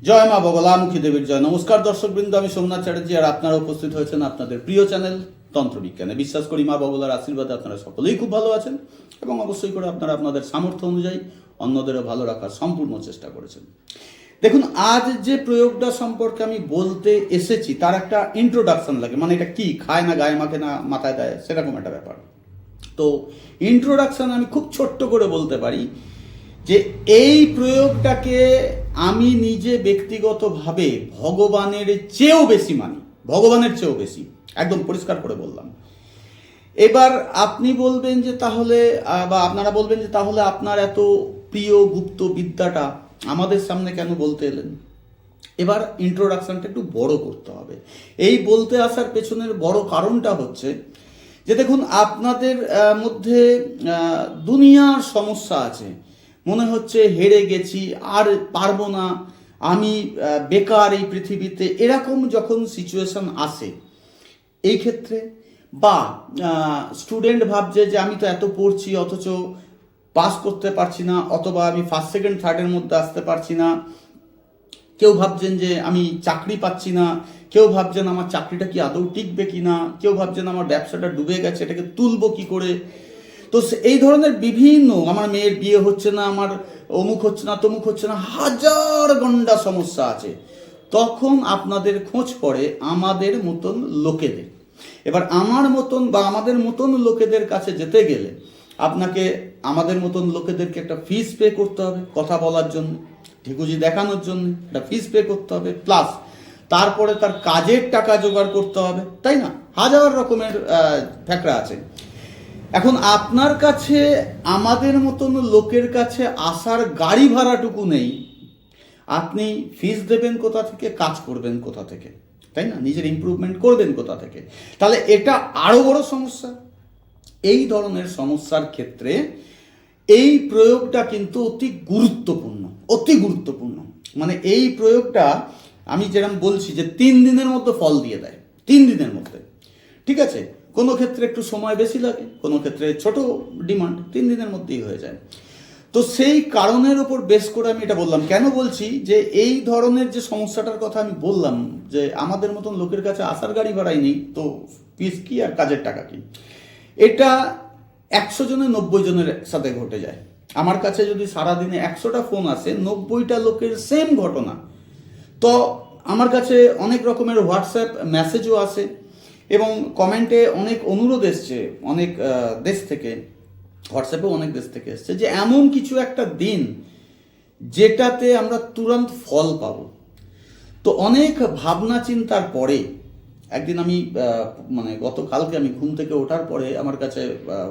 জয় মা বগলামুখী দেবীর জয়। নমস্কার দর্শকবৃন্দ, আমি সোমনাথ চ্যাটার্জি, আর আপনারা উপস্থিত হয়েছেন আপনাদের প্রিয় চ্যানেল তন্ত্রবিজ্ঞানে। বিশ্বাস করি মা বগলার আশীর্বাদে আপনারা সকলেই খুব ভালো আছেন এবং অবশ্যই করে আপনারা আপনাদের সামর্থ্য অনুযায়ী অন্যদেরও ভালো রাখার সম্পূর্ণ চেষ্টা করেছেন। দেখুন, আজ যে প্রয়োগটা সম্পর্কে আমি বলতে এসেছি তার একটা ইন্ট্রোডাকশন লাগে, মানে এটা কি খায় না গায়ে মাখে না মাথায় দেয় সেরকম একটা ব্যাপার। তো ইন্ট্রোডাকশন আমি খুব ছোট্ট করে বলতে পারি যে এই প্রয়োগটাকে আমি নিজে ব্যক্তিগতভাবে ভগবানের চেয়েও বেশি মানি, ভগবানের চেয়েও বেশি, একদম পরিষ্কার করে বললাম। এবার আপনি বলবেন যে তাহলে, বা আপনারা বলবেন যে তাহলে আপনার এত প্রিয় গুপ্ত বিদ্যাটা আমাদের সামনে কেন বলতে এলেন? এবার ইন্ট্রোডাকশনটা একটু বড় করতে হবে। এই বলতে আসার পেছনের বড় কারণটা হচ্ছে যে দেখুন, আপনাদের মধ্যে দুনিয়ার সমস্যা আছে, মনে হচ্ছে হেরে গেছি, আর পারবো না, আমি বেকার এই পৃথিবীতে, এরকম যখন সিচুয়েশন আসে এই ক্ষেত্রে, বা স্টুডেন্ট ভাবছে যে আমি তো এত পড়ছি অথচ পাস করতে পারছি না, অথবা আমি ফার্স্ট সেকেন্ড থার্ডের মধ্যে আসতে পারছি না, কেউ ভাবছেন যে আমি চাকরি পাচ্ছি না, কেউ ভাবছেন আমার চাকরিটা কি আদৌ টিকবে কি না, কেউ ভাবছেন আমার ব্যবসাটা ডুবে গেছে, এটাকে তুলবো কি করে। তো এই ধরনের বিভিন্ন, আমার মেয়ের বিয়ে হচ্ছে না, আমার অমুক হচ্ছে না, তমুক হচ্ছে না, হাজার গন্ডা সমস্যা আছে। তখন আপনাদের খোঁজ পড়ে আমাদের মতন লোকেদের। এবার আমার মতন বা আমাদের মতন লোকেদের কাছে যেতে গেলে আপনাকে আমাদের মতন লোকেদেরকে একটা ফিস পে করতে হবে কথা বলার জন্য, ঠিকুজি দেখানোর জন্য একটা ফিস পে করতে হবে, প্লাস তারপরে তার কাজের টাকা জোগাড় করতে হবে, তাই না? হাজার রকমের ফ্যাকড়া আছে। এখন আপনার কাছে আমাদের মতন লোকের কাছে আসার গাড়ি ভাড়াটুকু নেই, আপনি ফিস দেবেন কোথা থেকে, কাজ করবেন কোথা থেকে, তাই না? নিজের ইমপ্রুভমেন্ট করবেন কোথা থেকে? তাহলে এটা আরও বড় সমস্যা। এই ধরনের সমস্যার ক্ষেত্রে এই প্রয়োগটা কিন্তু অতি গুরুত্বপূর্ণ, অতি গুরুত্বপূর্ণ। মানে এই প্রয়োগটা আমি যেরকম বলছি যে 3 দিনের মধ্যে ফল দিয়ে দেয়, 3 দিনের মধ্যে, ঠিক আছে? কোনো ক্ষেত্রে একটু সময় বেশি লাগে, কোনো ক্ষেত্রে ছোট ডিমান্ড, 3 দিনের মধ্যেই হয়ে যায়। তো সেই কারণের ওপর বেস করে আমি এটা বললাম। কেন বলছি যে এই ধরনের যে সমস্যাটার কথা আমি বললাম, যে আমাদের মতন লোকের কাছে আসার গাড়ি ভাড়াই নেই, তো ফিস কি আর কাজের টাকা কি, এটা 100 জনে 90 জনের সাথে ঘটে যায়। আমার কাছে যদি সারাদিনে 100টা ফোন আসে, 90টা লোকের সেম ঘটনা। তো আমার কাছে অনেক রকমের হোয়াটসঅ্যাপ মেসেজও আসে এবং কমেন্টে অনেক অনুরোধ এসছে অনেক দেশ থেকে, হোয়াটসঅ্যাপেও অনেক দেশ থেকে এসছে যে এমন কিছু একটা দিন যেটাতে আমরা তুরন্ত ফল পাবো। তো অনেক ভাবনা চিন্তার পরে একদিন আমি মানে গতকালকে আমি ঘুম থেকে ওঠার পরে আমার কাছে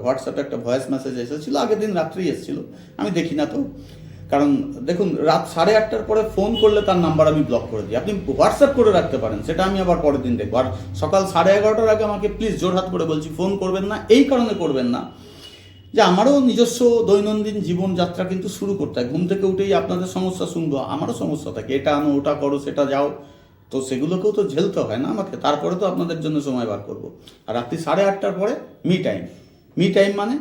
হোয়াটসঅ্যাপে একটা ভয়েস মেসেজ এসেছিলো, আগের দিন রাত্রেই এসেছিলো, আমি দেখি না তো, কারণ দেখুন রাত 8:30টার পরে ফোন করলে তার নাম্বার আমি ব্লক করে দিই। আপনি হোয়াটসঅ্যাপ করে রাখতে পারেন, সেটা আমি আবার পরের দিন দেখবো। আর সকাল 11:30টার আগে আমাকে প্লিজ জোরহাত করে বলছি ফোন করবেন না। এই কারণে করবেন না যে আমারও নিজস্ব দৈনন্দিন জীবনযাত্রা কিন্তু শুরু করতে হয়। ঘুম থেকে উঠেই আপনাদের সমস্যা শুনবো, আমারও সমস্যা থাকে, এটা আনো, ওটা করো, সেটা যাও, তো সেগুলোকেও তো ঝেলতে হয় না আমাকে, তারপরে তো আপনাদের জন্য সময় বার করবো। আর রাত্রি 8:30টার পরে মি টাইম। মি টাইম মানে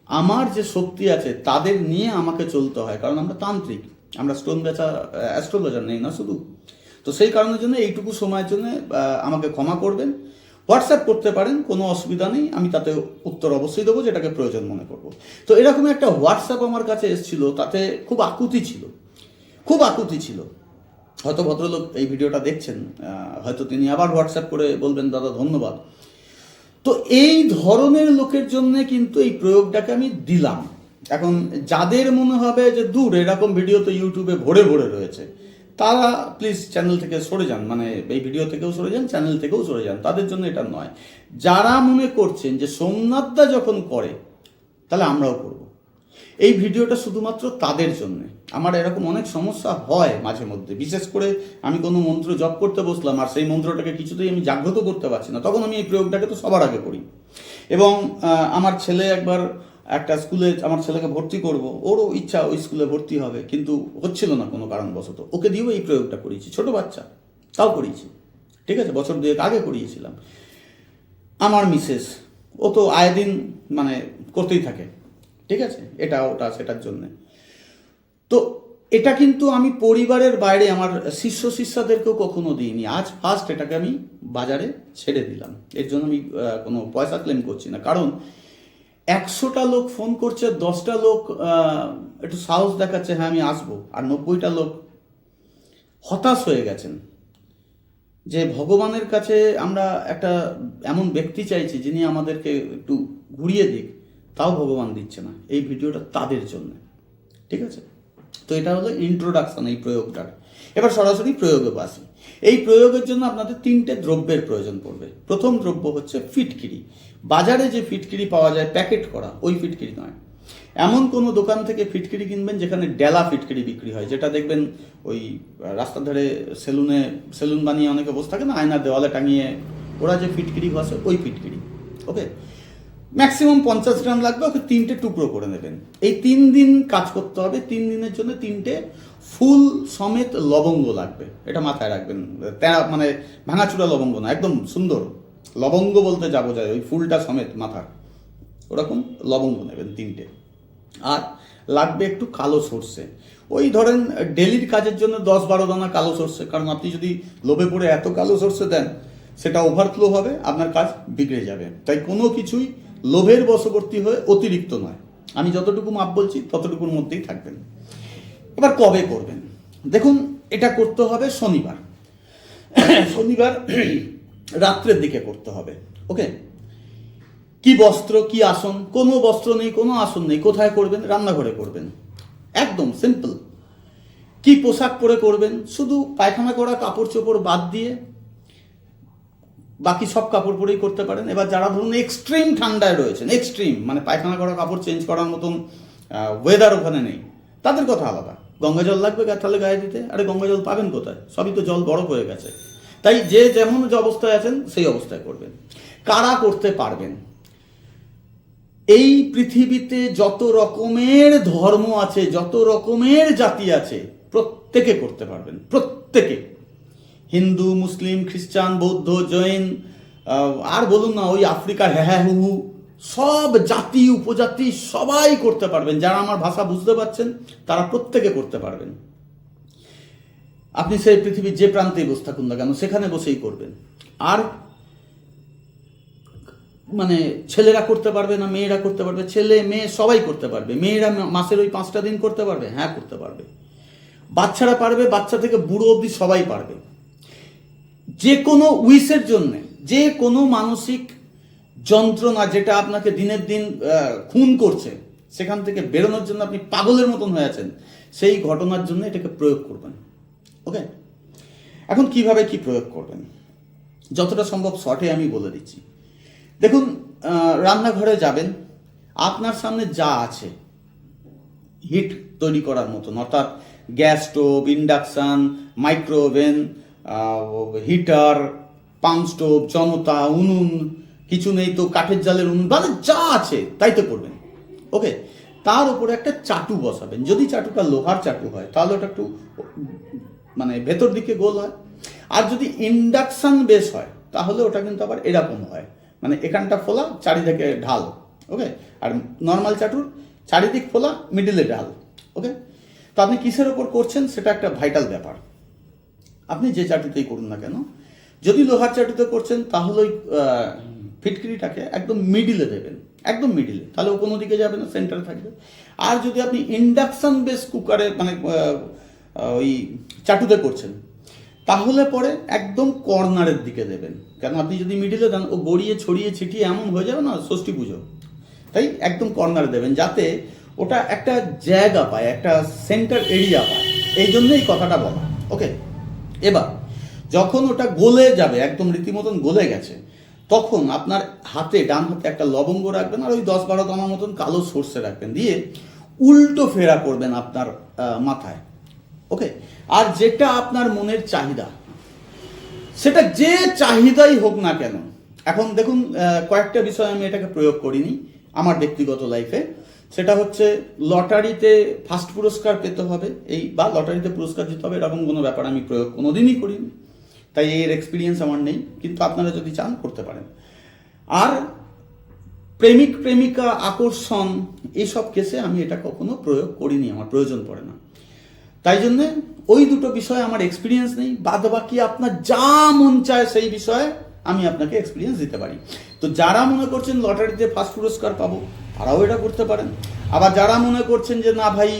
আমার যে শক্তি আছে তাদের নিয়ে আমাকে চলতে হয়, কারণ আমরা তান্ত্রিক, আমরা স্টোন বেচা অ্যাস্ট্রোলজার নেই না শুধু। তো সেই কারণের জন্য এইটুকু সময়ের জন্য আমাকে ক্ষমা করবেন। হোয়াটসঅ্যাপ করতে পারেন, কোনো অসুবিধা নেই, আমি তাতে উত্তর অবশ্যই দেবো যেটাকে প্রয়োজন মনে করব। তো এরকম একটা হোয়াটসঅ্যাপ আমার কাছে এসেছিল, তাতে খুব আকুতি ছিল, খুব আকুতি ছিল। হয়তো ভদ্রলোক এই ভিডিওটা দেখছেন, হয়তো তিনি আবার হোয়াটসঅ্যাপ করে বলবেন দাদা ধন্যবাদ। তো এই ধরনের লোকের জন্য কিন্তু এই প্রয়োগটাকে আমি দিলাম। এখন যাদের মনে হবে যে দূর এরকম ভিডিও তো ইউটিউবে ভরে ভরে রয়েছে, তারা প্লিজ চ্যানেল থেকে সরে যান, মানে এই ভিডিও থেকেও সরে যান, চ্যানেল থেকেও সরে যান, তাদের জন্য এটা নয়। যারা মনে করছেন যে সোমনাথদা যখন করে তাহলে আমরাও করব, এই ভিডিওটা শুধুমাত্র তাদের জন্য। আমার এরকম অনেক সমস্যা হয় মাঝে মধ্যে, বিশেষ করে আমি কোনো মন্ত্র জপ করতে বসলাম আর সেই মন্ত্রটাকে কিছুতেই আমি জাগ্রত করতে পারছি না, তখন আমি এই প্রয়োগটাকে তো সবার আগে করি। এবং আমার ছেলে একবার একটা স্কুলে, আমার ছেলেকে ভর্তি করব, ওরও ইচ্ছা ওই স্কুলে ভর্তি হবে, কিন্তু হচ্ছিল না কোনো কারণবশত, ওকে দিয়েও এই প্রয়োগটা করিয়েছি, ছোট বাচ্চা তাও করিয়েছি, ঠিক আছে, বছর 2 আগে করিয়েছিলাম। আমার মিসেস, ও তো আয় দিন মানে করতেই থাকে, ঠিক আছে, এটা ওটা সেটার জন্যে। তো এটা কিন্তু আমি পরিবারের বাইরে আমার শিষ্য শিষ্যাদেরকেও কখনো দিইনি, আজ ফার্স্ট এটাকে আমি বাজারে ছেড়ে দিলাম। এর জন্য আমি কোনো পয়সা ক্লেম করছি না, কারণ 100টা লোক ফোন করছে, 10টা লোক একটু সাহস দেখাচ্ছে হ্যাঁ আমি আসবো, আর 90টা লোক হতাশ হয়ে গেছেন। যে ভগবানের কাছে আমরা একটা এমন ব্যক্তি চাইছি যিনি আমাদেরকে একটু ঘুরিয়ে দিক, তাও ভগবান দিচ্ছে না। এই ভিডিওটা তাদের জন্য, ঠিক আছে? তো এটা হলো ইন্ট্রোডাকশন এই প্রয়োগটার। এবার সরাসরি প্রয়োগে আসি। এই প্রয়োগের জন্য আপনাদের 3টে দ্রব্যের প্রয়োজন পড়বে। প্রথম দ্রব্য হচ্ছে ফিটকিরি। বাজারে যে ফিটকিরি পাওয়া যায় প্যাকেট করা, ওই ফিটকিরি নয়। এমন কোনো দোকান থেকে ফিটকিরি কিনবেন যেখানে ডেলা ফিটকিরি বিক্রি হয়, যেটা দেখবেন ওই রাস্তার ধারে সেলুন বানিয়ে অনেকে বসে থাকে না, আয়নার দেওয়ালে টাঙিয়ে ওরা যে ফিটকিরি ঘষে, ওই ফিটকিরি। ওকে, ম্যাক্সিমাম 50 গ্রাম লাগবে, ওকে 3টে টুকরো করে নেবেন। এই 3 দিন কাজ করতে হবে। 3 দিনের জন্য 3টে ফুল সমেত লবঙ্গ লাগবে, এটা মাথায় রাখবেন। মানে ভাঙাচুরা লবঙ্গ না, একদম সুন্দর লবঙ্গ বলতে যাবো যায় ওই ফুলটা সমেত মাথা, ওরকম লবঙ্গ নেবেন 3টে। আর লাগবে একটু কালো সর্ষে, ওই ধরেন ডেলির কাজের জন্য 10-12 দানা কালো সর্ষে। কারণ আপনি যদি লোভে পড়ে এত কালো সর্ষে দেন, সেটা ওভারফ্লো হবে, আপনার কাজ বিগড়ে যাবে। তাই কোনো কিছুই লোভের বশবর্তী হয়ে অতিরিক্ত নয়। আমি যতটুকু মাপ বলছি ততটুকুর মধ্যেই থাকবেন। এবার কবে করবেন? দেখুন, এটা করতে হবে শনিবার। শনিবার রাত্রের দিকে করতে হবে। ওকে, কি বস্ত্র, কি আসন? কোনো বস্ত্র নেই, কোনো আসন নেই। কোথায় করবেন? রান্নাঘরে করবেন, একদম সিম্পল। কি পোশাক পরে করবেন? শুধু পায়খানা করা কাপড় চোপড় বাদ দিয়ে বাকি সব কাপড় পরেই করতে পারেন। এবার যারা ধরুন এক্সট্রিম ঠান্ডায় রয়েছেন, এক্সট্রিম মানে পায়খানা করা কাপড় চেঞ্জ করার মতন ওয়েদার ওখানে নেই, তাদের কথা আলাদা। গঙ্গা জল লাগবে তাহলে গায়ে দিতে, আরে গঙ্গা জল পাবেন কোথায়? সবই তো জল বরফ হয়ে গেছে। তাই যে যেমন যে অবস্থায় আছেন সেই অবস্থায় করবেন। কারা করতে পারবেন? এই পৃথিবীতে যত রকমের ধর্ম আছে, যত রকমের জাতি আছে, প্রত্যেকে করতে পারবেন, প্রত্যেকে। হিন্দু, মুসলিম, খ্রিস্টান, বৌদ্ধ, জৈন, আর বলুন না ওই আফ্রিকার হ্যাঁ হু, সব জাতি উপজাতি সবাই করতে পারবেন। যারা আমার ভাষা বুঝতে পারছেন তারা প্রত্যেকে করতে পারবেন। আপনি সেই পৃথিবীর যে প্রান্তেই বসে থাকুন না কেন, সেখানে বসেই করবেন। আর মানে ছেলেরা করতে পারবে না, মেয়েরা করতে পারবে? ছেলে মেয়ে সবাই করতে পারবে। মেয়েরা মাসের ওই 5টা দিন করতে পারবে, হ্যাঁ করতে পারবে। বাচ্চারা পারবে, বাচ্চা থেকে বুড়ো অবধি সবাই পারবে। যে কোনো উইশের জন্যে, যে কোনো মানসিক যন্ত্রণা যেটা আপনাকে দিনের দিন খুন করছে, সেখান থেকে বেরোনোর জন্য আপনি পাগলের মতন হয়ে আছেন, সেই ঘটনার জন্য এটাকে প্রয়োগ করবেন। ওকে, এখন কিভাবে কি প্রয়োগ করবেন যতটা সম্ভব শর্টে আমি বলে দিচ্ছি। দেখুন, রান্নাঘরে যাবেন, আপনার সামনে যা আছে হিট তৈরি করার মতন, অর্থাৎ gas stove, induction, microwave, heater, pump stove, জনতা, উনুন, কিছু নেই তো কাঠের জালের উনুন, মানে যা আছে তাই তো করবেন। ওকে, তার উপরে একটা চাটু বসাবেন। যদি চাটুটা লোহার চাটু হয় তাহলে ওটা একটু মানে ভেতর দিকে গোল হয়, আর যদি ইন্ডাকশান বেস হয় তাহলে ওটা কিন্তু আবার এরকম হয়, মানে এখানটা ফোলা, চারিদিকে ঢাল। ওকে, আর নর্মাল চাটুর চারিদিক ফোলা, মিডিলে ঢাল। ওকে, তো আপনি কিসের ওপর করছেন সেটা একটা ভাইটাল ব্যাপার। আপনি যে চাটুতেই করুন না কেন, যদি লোহার চাটুতে করছেন তাহলে ওই ফিটকিরিটাকে একদম মিডিলে দেবেন, একদম মিডিলে, তাহলে ও কোনো দিকে যাবে না, সেন্টারে থাকবে। আর যদি আপনি ইন্ডাকশান বেস কুকারে মানে ওই চাটুতে করছেন, তাহলে পরে একদম কর্নারের দিকে দেবেন। কেন আপনি যদি মিডিলে দেন, ও গড়িয়ে ছড়িয়ে ছিটিয়ে এমন হয়ে যাবে না ষষ্ঠী পুজো। তাই একদম কর্নারে দেবেন, যাতে ওটা একটা জায়গা পায়, একটা সেন্টার এরিয়া পায়। এই জন্যই কথাটা বলা। ওকে, এবার যখন ওটা গলে যাবে, একদম রীতিমতন গলে গেছে, তখন আপনার হাতে, ডান হাতে একটা লবঙ্গ রাখবেন, আর ওই 10-12 দানা মতন কালো সর্ষে রাখবেন, দিয়ে উল্টো ফেরা করবেন আপনার মাথায়। ওকে, আর যেটা আপনার মনের চাহিদা, সেটা যে চাহিদাই হোক না কেন। এখন দেখুন, কয়েকটা বিষয় আমি এটাকে প্রয়োগ করিনি আমার ব্যক্তিগত লাইফে। সেটা হচ্ছে লটারিতে ফার্স্ট পুরস্কার পেতে হবে, এই বা লটারিতে পুরস্কার দিতে হবে, এরকম কোনো ব্যাপার আমি প্রয়োগ কোনোদিনই করিনি, তাই এর এক্সপিরিয়েন্স আমার নেই। কিন্তু আপনারা যদি চান করতে পারেন। আর প্রেমিক প্রেমিকা আকর্ষণ, এইসব কেসে আমি এটা কখনো প্রয়োগ করিনি, আমার প্রয়োজন পড়ে না। তাই জন্যে ওই দুটো বিষয়ে আমার এক্সপিরিয়েন্স নেই, বাদ বাকি আপনার যা মন চায় সেই বিষয়ে আমি আপনাকে এক্সপিরিয়েন্স দিতে পারি। তো যারা মনে করছেন লটারিতে ফার্স্ট পুরস্কার পাবো তারাও এটা করতে পারেন, আবার যারা মনে করছেন যে না ভাই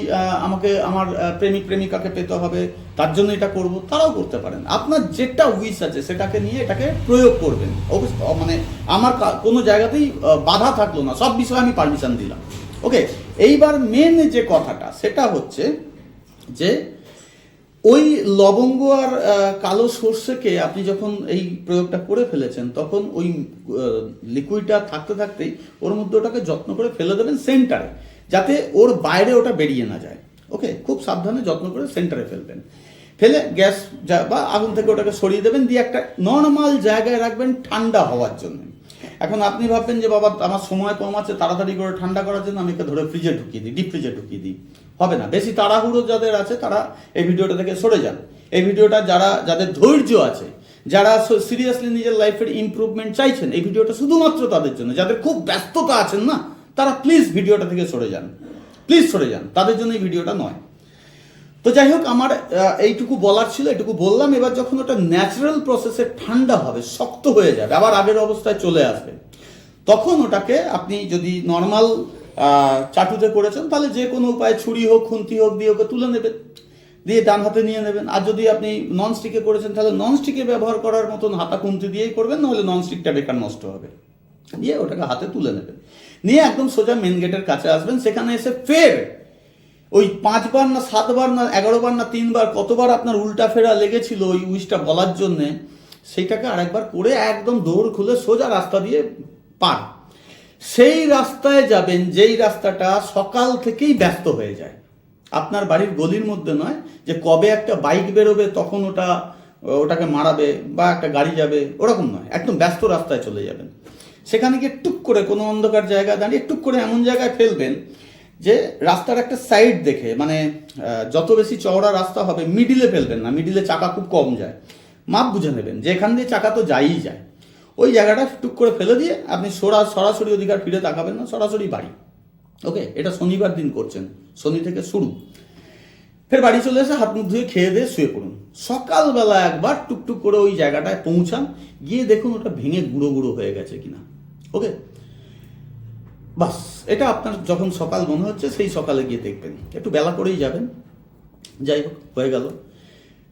আমাকে আমার প্রেমিক প্রেমিকাকে পেতে হবে তার জন্য এটা করব, তারাও করতে পারেন। আপনার যেটা উইশ আছে সেটাকে নিয়ে এটাকে প্রয়োগ করবেন। মানে আমার কোনো জায়গাতেই বাধা থাকলো না, সব বিষয়ে আমি পারমিশন দিলাম। ওকে, এইবার মেন যে কথাটা সেটা হচ্ছে যে ওই লবঙ্গ আর কালো সর্ষেকে আপনি যখন এই প্রয়োগটা করে ফেলেছেন তখন ওই লিকুইডটা থাকতে থাকতেই ওর মধ্যে ওটাকে যত্ন করে ফেলে দেবেন সেন্টারে, যাতে ওর বাইরে ওটা বেরিয়ে না যায়। ওকে, খুব সাবধানে যত্ন করে সেন্টারে ফেলবেন, ফেলে গ্যাস বা আগুন থেকে ওটাকে সরিয়ে দেবেন, দিয়ে একটা নর্মাল জায়গায় রাখবেন ঠান্ডা হওয়ার জন্য। এখন আপনি ভাববেন যে বাবা আমার সময় কম আছে, তাড়াতাড়ি করে ঠান্ডা করার জন্য আমি একে ধরে ফ্রিজে ঢুকিয়ে দিই, ডিপ ফ্রিজে ঢুকিয়ে দিই, হবে না। বেশি তাড়াহুড়ো যাদের আছে তারা এই ভিডিওটা থেকে সরে যান। এই ভিডিওটা যাদের ধৈর্য আছে, যারা সিরিয়াসলি নিজের লাইফের ইমপ্রুভমেন্ট চাইছেন, এই ভিডিওটা শুধুমাত্র তাদের জন্য। যাদের খুব ব্যস্ততা আছেন না, তারা প্লিজ ভিডিওটা থেকে সরে যান, প্লিজ সরে যান, তাদের জন্য এই ভিডিওটা নয়। তো যাই হোক, আমার এইটুকু বলার ছিল, এটুকু বললাম। এবার যখন ওটা ন্যাচারাল প্রসেসে ঠান্ডা হবে, শক্ত হয়ে যাবে, আবার আগের অবস্থায় চলে আসবে, তখন ওটাকে আপনি যদি নর্মাল চাটুতে করেছেন তাহলে যে কোনো উপায়ে ছুরি হোক খুন্তি হোক দিয়ে ওকে তুলে নেবেন, দিয়ে ডান হাতে নিয়ে নেবেন। আর যদি আপনি ননস্টিকে করেছেন তাহলে ননস্টিকে ব্যবহার করার মতন হাতা খুন্তি দিয়েই করবেন, নাহলে ননস্টিকটা বেকার নষ্ট হবে। দিয়ে ওটাকে হাতে তুলে নেবেন, নিয়ে একদম সোজা মেন গেটের কাছে আসবেন। সেখানে এসে ফের ওই 5 বার না 7 বার না 11 বার না 3 বার কতবার আপনার উল্টা ফেরা লেগেছিল ওই উইশটা বলার জন্যে, সেইটাকে আরেকবার করে একদম দৌড় খুলে সোজা রাস্তা দিয়ে পার, সেই রাস্তায় যাবেন যেই রাস্তাটা সকাল থেকেই ব্যস্ত হয়ে যায়। আপনার বাড়ির গলির মধ্যে নয় যে কবে একটা বাইক বেরোবে তখন ওটাকে মারাবে বা একটা গাড়ি যাবে, ওরকম নয়, একদম ব্যস্ত রাস্তায় চলে যাবেন। সেখানে গিয়ে টুক করে কোনো অন্ধকার জায়গায় দাঁড়িয়ে টুক করে এমন জায়গায় ফেলবেন যে রাস্তার একটা সাইড দেখে, মানে যত বেশি চওড়া রাস্তা হবে মিডিলে ফেলবেন না, মিডিলে চাকা খুব কম যায়, মাপ বুঝে নেবেন যে এখান দিয়ে চাকা তো যাইই যায়, ওই জায়গাটা টুক করে ফেলে দিয়ে আপনি সরাসরি অধিকার ফিরে তাকাবেন না, সরাসরি বাড়ি। ওকে, এটা শনিবার দিন করছেন, শনি থেকে শুরু। ফের বাড়ি চলে এসে হাত মুখ ধুয়ে খেয়ে দিয়ে শুয়ে পড়ুন। সকালবেলা একবার টুকটুক করে ওই জায়গাটায় পৌঁছান, গিয়ে দেখুন ওটা ভেঙে গুঁড়ো গুঁড়ো হয়ে গেছে কিনা। ওকে, বাস, এটা আপনার যখন সকাল মনে হচ্ছে সেই সকালে গিয়ে দেখবেন, একটু বেলা করেই যাবেন। যাই হোক, হয়ে গেল।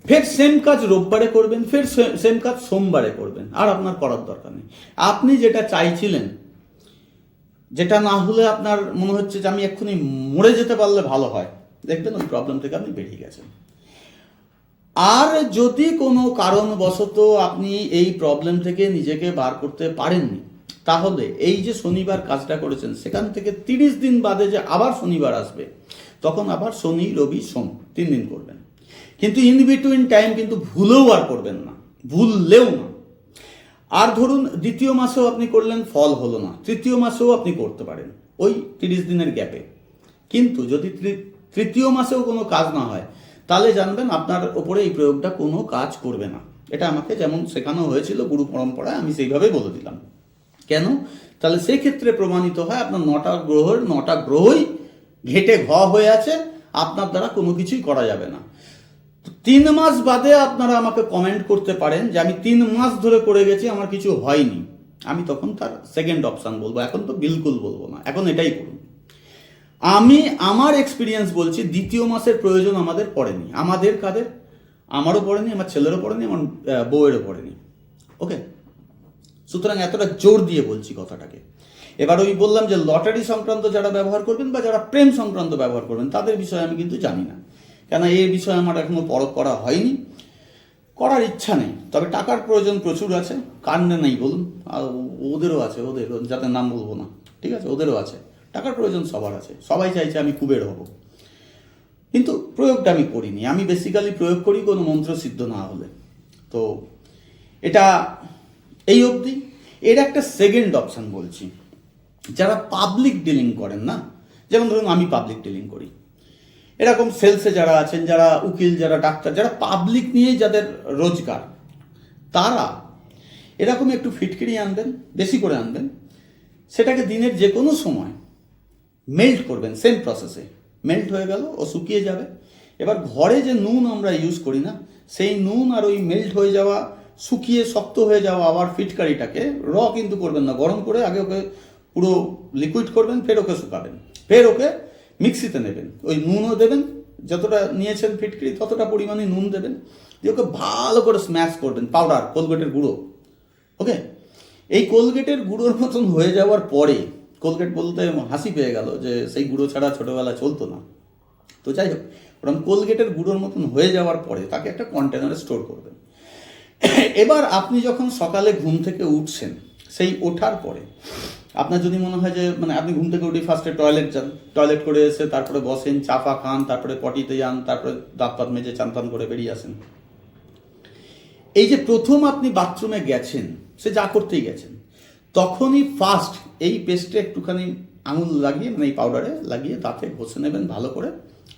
ফের সেম কাজ রোববারে করবেন, ফের সেম কাজ সোমবারে করবেন, আর আপনার করার দরকার নেই। আপনি যেটা চাইছিলেন, যেটা না হলে আপনার মনে হচ্ছে যে আমি এক্ষুনি মরে যেতে পারলে ভালো হয়, দেখবেন ওই প্রবলেম থেকে আপনি বেরিয়ে গেছেন। আর যদি কোনো কারণবশত আপনি এই প্রবলেম থেকে নিজেকে বার করতে পারেননি, তাহলে এই যে শনিবার কাজটা করেছেন সেখান থেকে 30 দিন বাদে যে আবার শনিবার আসবে, তখন আবার শনি রবি সোম 3 দিন করবেন। কিন্তু ইন বিটুইন টাইম কিন্তু ভুলেও আর করবেন না, ভুললেও না। আর ধরুন দ্বিতীয় মাসেও আপনি করলেন, ফল হলো না, তৃতীয় মাসেও আপনি করতে পারেন ওই 30 দিনের গ্যাপে। কিন্তু যদি তৃতীয় মাসেও কোনো কাজ না হয়, তাহলে জানবেন আপনার ওপরে এই প্রয়োগটা কোনো কাজ করবে না। এটা আমাকে যেমন শেখানো হয়েছিল গুরু পরম্পরায়, আমি সেইভাবেই বলে দিলাম। কেন? তাহলে সেক্ষেত্রে প্রমাণিত হয় আপনার 9টা গ্রহই ঘেটে হয়ে আছে, আপনার দ্বারা কোনো কিছুই করা যাবে না। 3 মাস বাদে আপনারা আমাকে কমেন্ট করতে পারেন যে আমি 3 মাস ধরে করে গেছি, আমার কিছু হয়নি, আমি তখন তার সেকেন্ড অপশান বলবো, এখন তো বিলকুল বলবো না, এখন এটাই করুন। আমি আমার এক্সপিরিয়েন্স বলছি, দ্বিতীয় মাসের প্রয়োজন আমাদের পড়েনি। আমাদের কাদের? আমারও পড়েনি, আমার ছেলেরও পড়েনি, আমার বউয়েরও পড়েনি। ওকে, সুতরাং এতটা জোর দিয়ে বলছি কথাটাকে। এবার ওই বললাম যে লটারি সংক্রান্ত যারা ব্যবহার করবেন বা যারা প্রেম সংক্রান্ত ব্যবহার করবেন তাদের বিষয়ে আমি কিন্তু জানি না, কেন এই বিষয়ে আমার এখনো পরখ করা হয়নি, করার ইচ্ছা নেই। তবে টাকার প্রয়োজন প্রচুর আছে, কার নেই বলুন? আর ওদেরও আছে, ওদের যাতে নাম বলবো না, ঠিক আছে, ওদেরও আছে, টাকার প্রয়োজন সবার আছে, সবাই চাইছে আমি কুবের হব, কিন্তু প্রয়োগটা আমি করিনি। আমি বেসিক্যালি প্রয়োগ করি কোনো মন্ত্র সিদ্ধ না হলে। তো এটা এই অবধি। এর একটা সেকেন্ড অপশান বলছি, যারা পাবলিক ডিলিং করেন না, যেমন ধরুন আমি পাবলিক ডিলিং করি, এরকম সেলসে যারা আছেন, যারা উকিল, যারা ডাক্তার, যারা পাবলিক নিয়ে যাদের রোজগার, তারা এরকম একটু ফিটকিরি আনবেন, বেশি করে আনবেন, সেটাকে দিনের যে কোনো সময় মেল্ট করবেন, সেম প্রসেসে মেল্ট হয়ে গেল, ও শুকিয়ে যাবে, এবার ঘরে যে নুন আমরা ইউজ করি না, সেই নুন আর ওই মেল্ট হয়ে যাওয়া, শুকিয়ে শক্ত হয়ে যাওয়া আবার ফিটকারিটাকে কিন্তু করবেন না, গরম করে আগে ওকে পুরো লিকুইড করবেন, ফের ওকে শুকাবেন, ফের ওকে মিক্সিতে নেবেন, ওই নুনও দেবেন, যতটা নিয়েছেন ফিটকিরি ততটা পরিমাণে নুন দেবেন, দিয়ে ওকে ভালো করে স্ম্যাশ করবেন, পাউডার, কোলগেটের গুঁড়ো। ওকে, এই কোলগেটের গুঁড়োর মতন হয়ে যাওয়ার পরে, কোলগেট বলতে হাসি পেয়ে গেল যে সেই গুঁড়ো ছাড়া ছোটোবেলা চলতো না, তো যাই হোক, ওরকম কোলগেটের গুঁড়োর মতন হয়ে যাওয়ার পরে তাকে একটা কন্টেনারে স্টোর করবেন। এবার আপনি যখন সকালে ঘুম থেকে উঠছেন, সেই ওঠার পরে আপনার যদি মনে হয় যে মানে আপনি ঘুম থেকে উঠে ফার্স্টে টয়লেট যান, টয়লেট করে এসে তারপরে বসেন, চা ফা খান, তারপরে পটিতে যান, তারপরে দাঁত পাত মেজে চান টান করে বেরিয়ে আসেন, এই যে প্রথম আপনি বাথরুমে গেছেন, সে যা করতেই গেছেন, তখনই ফার্স্ট এই পেস্টে একটুখানি আঙুল লাগিয়ে, মানে এই পাউডারে লাগিয়ে দাঁতে ঘষে নেবেন ভালো করে,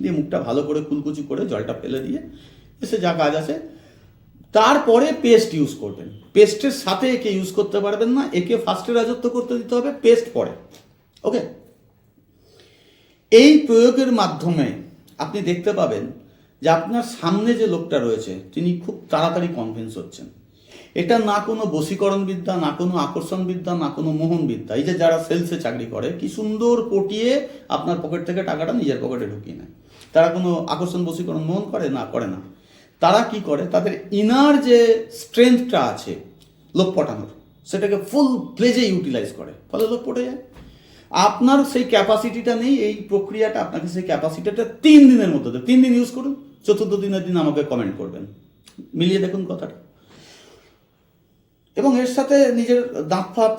দিয়ে মুখটা ভালো করে কুলকুচি করে জলটা ফেলে দিয়ে এসে যা কাজ আছে, তারপরে পেস্ট ইউজ করবেন। পেস্টের সাথে একে ইউজ করতে পারবেন না, একে ফার্স্টে রাজত্ব করতে দিতে হবে, পেস্ট পরে। ওকে, এই প্রয়োগের মাধ্যমে আপনি দেখতে পাবেন যে আপনার সামনে যে লোকটা রয়েছে তিনি খুব তাড়াতাড়ি কনভিন্স হচ্ছেন। এটা না কোনো বশীকরণ বিদ্যা, না কোনো আকর্ষণ বিদ্যা, না কোনো মোহন বিদ্যা। এই যে যারা সেলসে চাকরি করে, কি সুন্দর পটিয়ে আপনার পকেট থেকে টাকাটা নিজের পকেটে ঢুকিয়ে নেয়, তারা কোনো আকর্ষণ বশীকরণ মোহন করে না, করে না। তারা কি করে, তাদের ইনার যে স্ট্রেংথটা আছে লোক পটানোর, সেটাকে ফুল প্লেজে ইউটিলাইজ করে, ফলে লোক পটে যায়। আপনার সেই ক্যাপাসিটিটা নেই, এই প্রক্রিয়াটা আপনাকে সেই ক্যাপাসিটিটা 3 দিনের মধ্যে, 3 দিন ইউজ করুন, 4th দিনের দিন আমাকে কমেন্ট করবেন, মিলিয়ে দেখুন কথাটা। এবং এর সাথে নিজের দাঁত ফাত,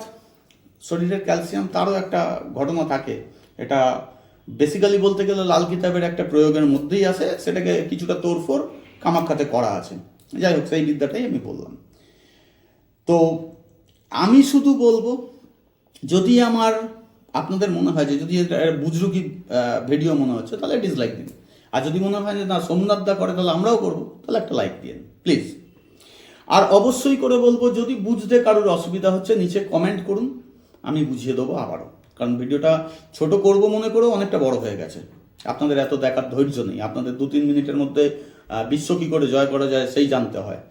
শরীরের ক্যালসিয়াম, তারও একটা ঘটনা থাকে। এটা বেসিক্যালি বলতে গেলে লাল কিতাবের একটা প্রয়োগের মধ্যেই আসে, সেটাকে কিছুটা তোড়ফোড় কামাখ্যাতে করা আছে। যাই হোক, সেই বিদ্যাটাই আমি বললাম। তো আমি শুধু বলবো, যদি আপনাদের মনে হয় যে যদি এটা বুজরুকি ভিডিও মনে হচ্ছে, তাহলে ডিসলাইক দিন। আর যদি মনে হয় যে না সোমনাথ দা করে তাহলে আমরাও করবো, তাহলে একটা লাইক দিন প্লিজ। আর অবশ্যই করে বলবো, যদি বুঝতে কারোর অসুবিধা হচ্ছে নিচে কমেন্ট করুন, আমি বুঝিয়ে দেবো আবারও। কারণ ভিডিওটা ছোট করব মনে করেও অনেকটা বড় হয়ে গেছে, আপনাদের এত দেখার ধৈর্য নেই, আপনাদের 2-3 মিনিটের মধ্যে বিশ্ব কী করে জয় করা যায় সেই জানতে হয়।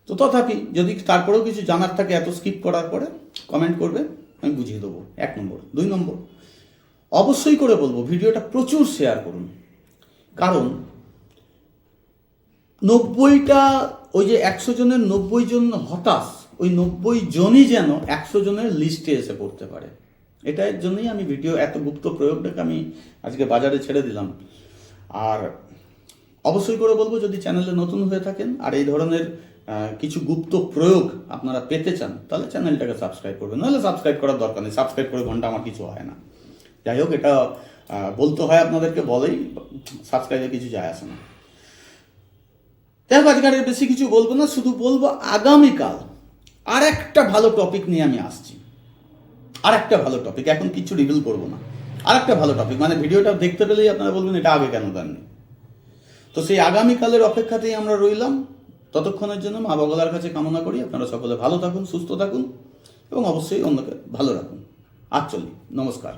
তো তথাপি যদি তারপরেও কিছু জানার থাকে, এত স্কিপ করার পরে কমেন্ট করবে, আমি বুঝিয়ে দেবো। 1 নম্বর। 2 নম্বর, অবশ্যই করে বলবো ভিডিওটা প্রচুর শেয়ার করুন, কারণ 90টা ওই যে 100 জনের 90 জন হতাশ, ওই 90 জনই যেন 100 জনের লিস্টে এসে পড়তে পারে। এটার জন্যই আমি ভিডিও এত গুপ্ত প্রয়োগটাকে আমি আজকে বাজারে ছেড়ে দিলাম। আর অবশ্যই করে বলবো, যদি চ্যানেলে নতুন হয়ে থাকেন আর এই ধরনের কিছু গুপ্ত প্রয়োগ আপনারা পেতে চান, তাহলে চ্যানেলটাকে সাবস্ক্রাইব করবেন, নাহলে সাবস্ক্রাইব করার দরকার নেই, সাবস্ক্রাইব করে ঘন্টা আমার কিছু হয় না। যাই হোক, এটা বলতে হয় আপনাদেরকে, বলেই সাবস্ক্রাইবে কিছু যায় আসে না। যাই হোক, আজকে আর বেশি কিছু বলবো না, শুধু বলবো আগামীকাল আর একটা ভালো টপিক নিয়ে আমি আসছি। আর একটা ভালো টপিক, এখন কিছু রিভিল করবো না, আর একটা ভালো টপিক, মানে ভিডিওটা দেখতে পেলেই আপনারা বলবেন এটা আগে কেন দেননি। তো সেই আগামীকালের অপেক্ষাতেই আমরা রইলাম। ততক্ষণের জন্য মা বগলার কাছে কামনা করি আপনারা সকলে ভালো থাকুন, সুস্থ থাকুন এবং অবশ্যই অন্যকে ভালো রাখুন। চলি, নমস্কার।